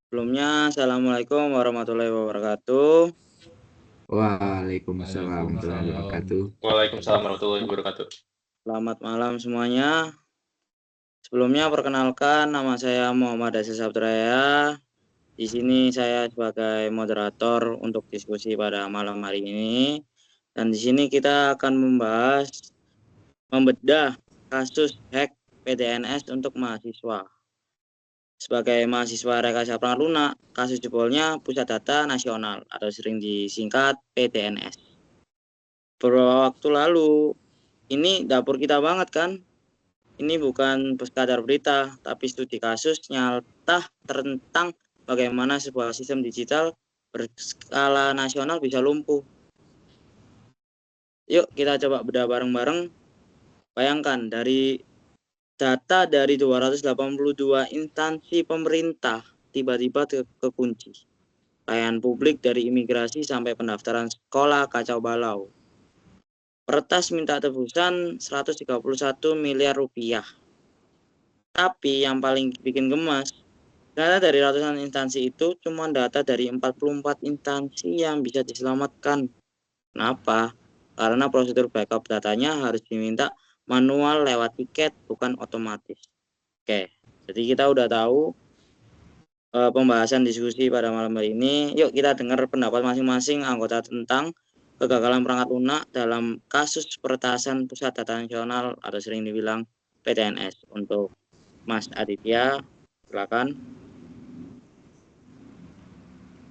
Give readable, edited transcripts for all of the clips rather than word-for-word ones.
Sebelumnya, Assalamualaikum warahmatullahi wabarakatuh. Waalaikumsalam warahmatullahi Waalaikumsalam. wabarakatuh. Waalaikumsalam warahmatullahi wabarakatuh. Selamat malam semuanya. Sebelumnya, perkenalkan nama saya Muhammad Aziz Abdurraya. Di sini saya sebagai moderator untuk diskusi pada malam hari ini. Dan di sini kita akan membedah kasus hack PTNS untuk mahasiswa. Sebagai mahasiswa Rekayasa Perangkat Lunak, kasus jebolnya Pusat Data Nasional atau sering disingkat PTNS. Beberapa waktu lalu, ini dapur kita banget kan? Ini bukan sekadar berita, tapi studi kasus nyata tentang bagaimana sebuah sistem digital berskala nasional bisa lumpuh. Yuk kita coba bedah bareng-bareng. Bayangkan dari data dari 282 instansi pemerintah tiba-tiba kekunci. Layanan publik dari imigrasi sampai pendaftaran sekolah kacau balau. Peretas minta tebusan 131 miliar rupiah. Tapi yang paling bikin gemas, data dari ratusan instansi itu cuma data dari 44 instansi yang bisa diselamatkan. Kenapa? Karena prosedur backup datanya harus diminta manual lewat tiket, bukan otomatis. Oke, jadi kita udah tahu pembahasan diskusi pada malam hari ini. Yuk kita dengar pendapat masing-masing anggota tentang kegagalan perangkat lunak dalam kasus peretasan Pusat Data Nasional atau sering dibilang PTNS. Untuk Mas Aditya, silakan.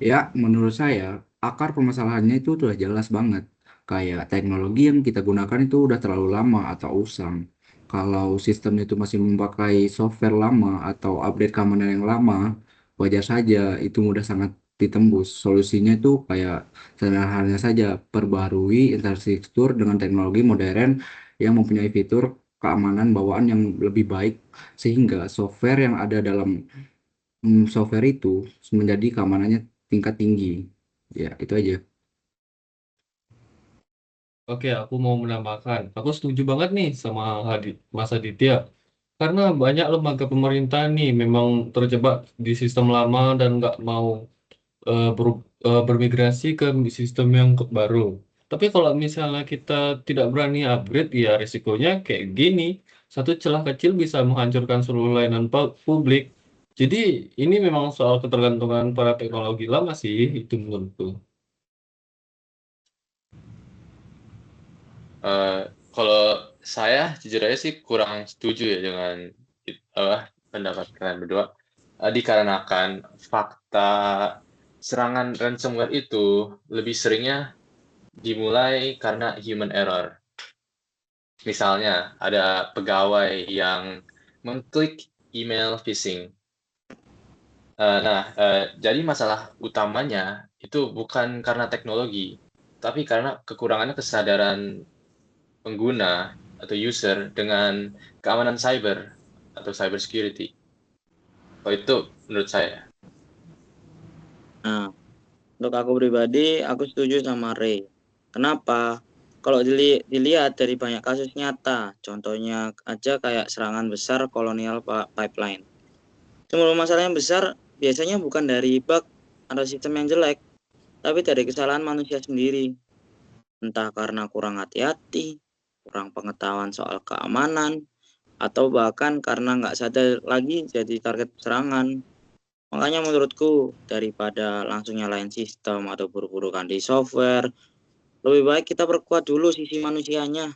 Ya, menurut saya, akar permasalahannya itu udah jelas banget. Kayak teknologi yang kita gunakan itu udah terlalu lama atau usang. Kalau sistem itu masih memakai software lama atau update keamanan yang lama, wajar saja itu mudah sangat ditembus. Solusinya itu kayak sederhana saja, perbarui infrastruktur dengan teknologi modern yang mempunyai fitur keamanan bawaan yang lebih baik, sehingga software yang ada dalam software itu menjadi keamanannya tingkat tinggi. Ya, itu aja. Oke, aku mau menambahkan. Aku setuju banget nih sama Mas Aditya. Karena banyak lembaga pemerintah nih memang terjebak di sistem lama dan nggak mau bermigrasi ke sistem yang baru. Tapi kalau misalnya kita tidak berani upgrade, ya risikonya kayak gini. Satu celah kecil bisa menghancurkan seluruh layanan publik. Jadi ini memang soal ketergantungan pada teknologi lama sih, itu menurutku. Eh, Kalau saya jujur aja sih kurang setuju ya dengan pendapat kalian berdua. Dikarenakan fakta serangan ransomware itu lebih seringnya dimulai karena human error. Misalnya ada pegawai yang mengklik email phishing. Jadi masalah utamanya itu bukan karena teknologi, tapi karena kekurangannya kesadaran pengguna atau user dengan keamanan cyber atau cyber security. Oh, itu menurut saya. Nah, untuk aku pribadi, aku setuju sama Ray. Kenapa? Kalau dilihat dari banyak kasus nyata, contohnya aja kayak serangan besar kolonial pipeline. Sumber masalah yang besar biasanya bukan dari bug atau sistem yang jelek, tapi dari kesalahan manusia sendiri. Entah karena kurang hati-hati, kurang pengetahuan soal keamanan, atau bahkan karena nggak sadar lagi jadi target serangan. Makanya menurutku, daripada langsung nyalain sistem atau buru-buru ganti software, lebih baik kita perkuat dulu sisi manusianya.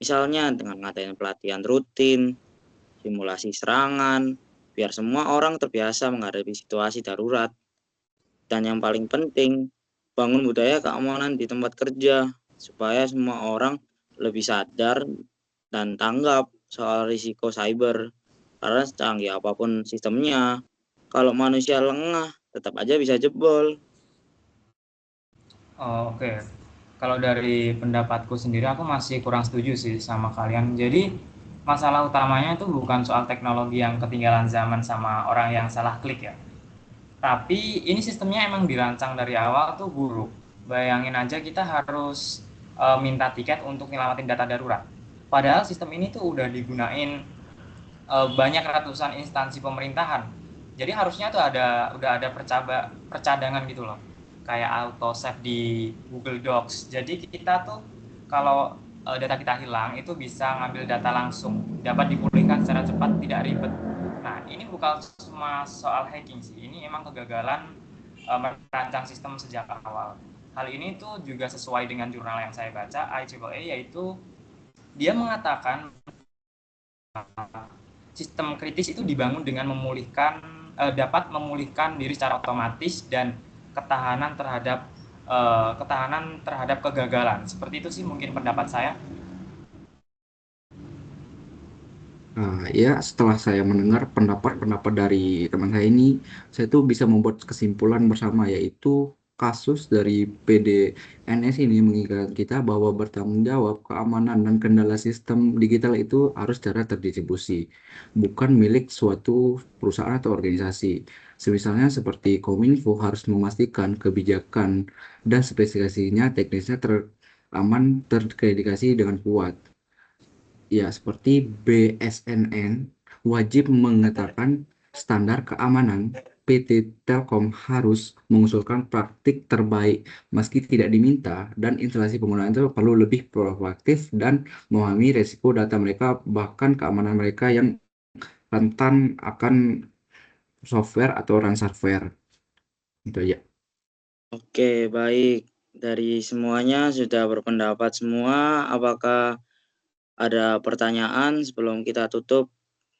Misalnya dengan ngadain pelatihan rutin, simulasi serangan, biar semua orang terbiasa menghadapi situasi darurat. Dan yang paling penting, bangun budaya keamanan di tempat kerja, supaya semua orang lebih sadar dan tanggap soal risiko cyber. Karena secanggih apapun sistemnya, kalau manusia lengah, tetap aja bisa jebol. Oh, oke. Kalau dari pendapatku sendiri aku masih kurang setuju sih sama kalian. Jadi masalah utamanya itu bukan soal teknologi yang ketinggalan zaman sama orang yang salah klik ya. Tapi ini sistemnya emang dirancang dari awal tuh buruk. Bayangin aja kita harus minta tiket untuk nyelamatin data darurat. Padahal sistem ini tuh udah digunain banyak ratusan instansi pemerintahan. Jadi harusnya tuh udah ada percadangan gitu loh, kayak auto save di Google Docs. Jadi kita tuh kalau data kita hilang itu bisa ngambil data langsung, dapat dipulihkan secara cepat, tidak ribet. Nah, ini bukan cuma soal hacking sih, ini emang kegagalan merancang sistem sejak awal. Hal ini tuh juga sesuai dengan jurnal yang saya baca, IEEE, yaitu dia mengatakan sistem kritis itu dibangun dengan dapat memulihkan diri secara otomatis dan ketahanan terhadap kegagalan. Seperti itu sih mungkin pendapat saya. Nah, ya setelah saya mendengar pendapat-pendapat dari teman saya ini, saya tuh bisa membuat kesimpulan bersama, yaitu kasus dari PDNS ini mengingatkan kita bahwa bertanggung jawab keamanan dan kendala sistem digital itu harus secara terdistribusi, bukan milik suatu perusahaan atau organisasi. Semisalnya seperti Kominfo harus memastikan kebijakan dan spesifikasinya teknisnya aman, terverifikasi dengan kuat. Ya, seperti BSNN wajib mengatakan standar keamanan. PT Telkom harus mengusulkan praktik terbaik meski tidak diminta, dan instalasi penggunaan itu perlu lebih proaktif dan memahami resiko data mereka, bahkan keamanan mereka yang rentan akan software atau ransomware. Itu aja. Oke, baik. Dari semuanya sudah berpendapat semua. Apakah ada pertanyaan sebelum kita tutup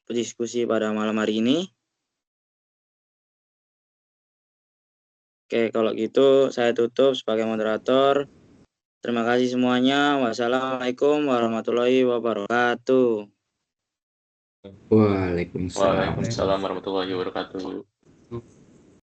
diskusi pada malam hari ini? Oke, kalau gitu saya tutup sebagai moderator. Terima kasih semuanya. Wassalamualaikum warahmatullahi wabarakatuh. Waalaikumsalam. Waalaikumsalam warahmatullahi wabarakatuh.